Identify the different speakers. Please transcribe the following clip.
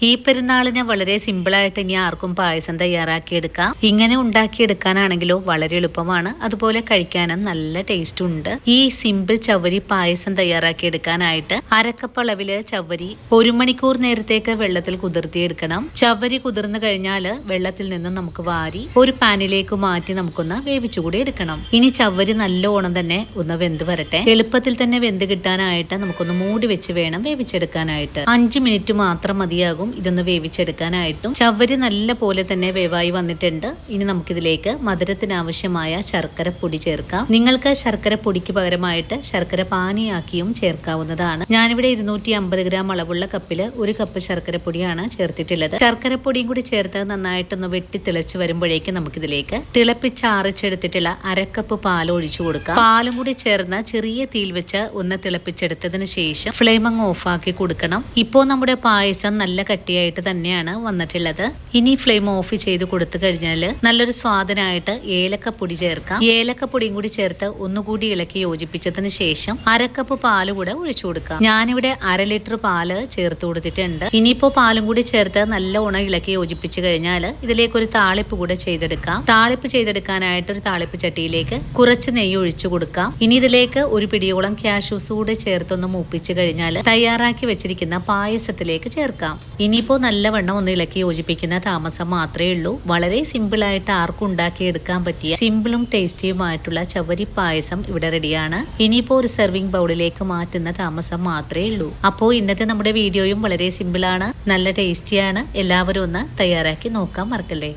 Speaker 1: ഈ പെരുന്നാളിന് വളരെ സിമ്പിളായിട്ട് ഇനി ആർക്കും പായസം തയ്യാറാക്കിയെടുക്കാം. ഇങ്ങനെ ഉണ്ടാക്കിയെടുക്കാനാണെങ്കിലോ വളരെ എളുപ്പമാണ്, അതുപോലെ കഴിക്കാനും നല്ല ടേസ്റ്റ് ഉണ്ട്. ഈ സിമ്പിൾ ചവ്വരി പായസം തയ്യാറാക്കിയെടുക്കാനായിട്ട് അരക്കപ്പ് അളവില് ചവ്വരി 1 മണിക്കൂർ നേരത്തേക്ക് വെള്ളത്തിൽ കുതിർത്തിയെടുക്കണം. ചവ്വരി കുതിർന്നു കഴിഞ്ഞാൽ വെള്ളത്തിൽ നിന്നും നമുക്ക് വാരി ഒരു പാനിലേക്ക് മാറ്റി നമുക്കൊന്ന് വേവിച്ചുകൂടി എടുക്കണം. ഇനി ചവ്വരി നല്ലോണം തന്നെ ഒന്ന് വെന്ത് വരട്ടെ. എളുപ്പത്തിൽ തന്നെ വെന്ത് കിട്ടാനായിട്ട് നമുക്കൊന്ന് മൂടി വെച്ച് വേണം വേവിച്ചെടുക്കാനായിട്ട്. 5 മിനിറ്റ് മാത്രം മതിയാകും ഇതൊന്ന് വേവിച്ചെടുക്കാനായിട്ടും. ചവ്വരി നല്ല പോലെ തന്നെ വേവായി വന്നിട്ടുണ്ട്. ഇനി നമുക്കിതിലേക്ക് മധുരത്തിന് ആവശ്യമായ ശർക്കര പൊടി ചേർക്കാം. നിങ്ങൾക്ക് ശർക്കര പൊടിക്ക് പകരമായിട്ട് ശർക്കര പാനിയാക്കിയും ചേർക്കാവുന്നതാണ്. ഞാനിവിടെ 250 ഗ്രാം അളവുള്ള കപ്പില് 1 കപ്പ് ശർക്കര പൊടിയാണ് ചേർത്തിട്ടുള്ളത്. ശർക്കര പൊടിയും കൂടി ചേർത്ത് നന്നായിട്ടൊന്ന് വെട്ടി തിളച്ച് വരുമ്പോഴേക്കും നമുക്കിതിലേക്ക് തിളപ്പിച്ചാറിച്ചെടുത്തിട്ടുള്ള അരക്കപ്പ് പാൽ ഒഴിച്ചു കൊടുക്കാം. പാലും കൂടി ചേർന്ന് ചെറിയ തീയിൽ വെച്ച് ഒന്ന് തിളപ്പിച്ചെടുത്തതിന് ശേഷം ഫ്ലെയിം അങ്ങ് ഓഫാക്കി കൊടുക്കണം. ഇപ്പോൾ നമ്മുടെ പായസം നല്ല കട്ടിയായിട്ട് തന്നെയാണ് വന്നിട്ടുള്ളത്. ഇനി ഫ്ലെയിം ഓഫ് ചെയ്ത് കൊടുത്തു കഴിഞ്ഞാൽ നല്ലൊരു സ്വാദനായിട്ട് ഏലക്കപ്പൊടി ചേർക്കാം. ഏലക്കപ്പൊടിയും കൂടി ചേർത്ത് ഒന്നുകൂടി ഇളക്കി യോജിപ്പിച്ചതിന് ശേഷം അരക്കപ്പ് പാല് കൂടെ ഒഴിച്ചു കൊടുക്കാം. ഞാനിവിടെ 1/2 ലിറ്റർ പാല് ചേർത്ത് കൊടുത്തിട്ടുണ്ട്. ഇനിയിപ്പോ പാലും കൂടി ചേർത്ത് നല്ലോണം ഇളക്കി യോജിപ്പിച്ചു കഴിഞ്ഞാൽ ഇതിലേക്ക് ഒരു താളിപ്പ് കൂടെ ചെയ്തെടുക്കാം. താളിപ്പ് ചെയ്തെടുക്കാനായിട്ട് ഒരു താളിപ്പ് ചട്ടിയിലേക്ക് കുറച്ച് നെയ്യ് ഒഴിച്ചു കൊടുക്കാം. ഇനി ഇതിലേക്ക് ഒരു പിടിയോളം കാഷ്യൂസ് കൂടെ ചേർത്തൊന്ന് മൂപ്പിച്ചു കഴിഞ്ഞാൽ തയ്യാറാക്കി വെച്ചിരിക്കുന്ന പായസത്തിലേക്ക് ചേർക്കാം. ഇനിയിപ്പോൾ നല്ലവണ്ണം ഒന്ന് ഇളക്കി യോജിപ്പിക്കുന്ന താമസം മാത്രമേ ഉള്ളൂ. വളരെ സിമ്പിളായിട്ട് ആർക്കും ഉണ്ടാക്കിയെടുക്കാൻ പറ്റിയ സിമ്പിളും ടേസ്റ്റിയുമായിട്ടുള്ള ചവ്വരി പായസം ഇവിടെ റെഡിയാണ്. ഇനിയിപ്പോൾ ഒരു സെർവിങ് ബൗളിലേക്ക് മാറ്റുന്ന താമസം മാത്രമേ ഉള്ളൂ. അപ്പോൾ ഇന്നത്തെ നമ്മുടെ വീഡിയോയും വളരെ സിമ്പിളാണ്, നല്ല ടേസ്റ്റിയാണ്. എല്ലാവരും ഒന്ന് തയ്യാറാക്കി നോക്കാൻ മറക്കല്ലേ.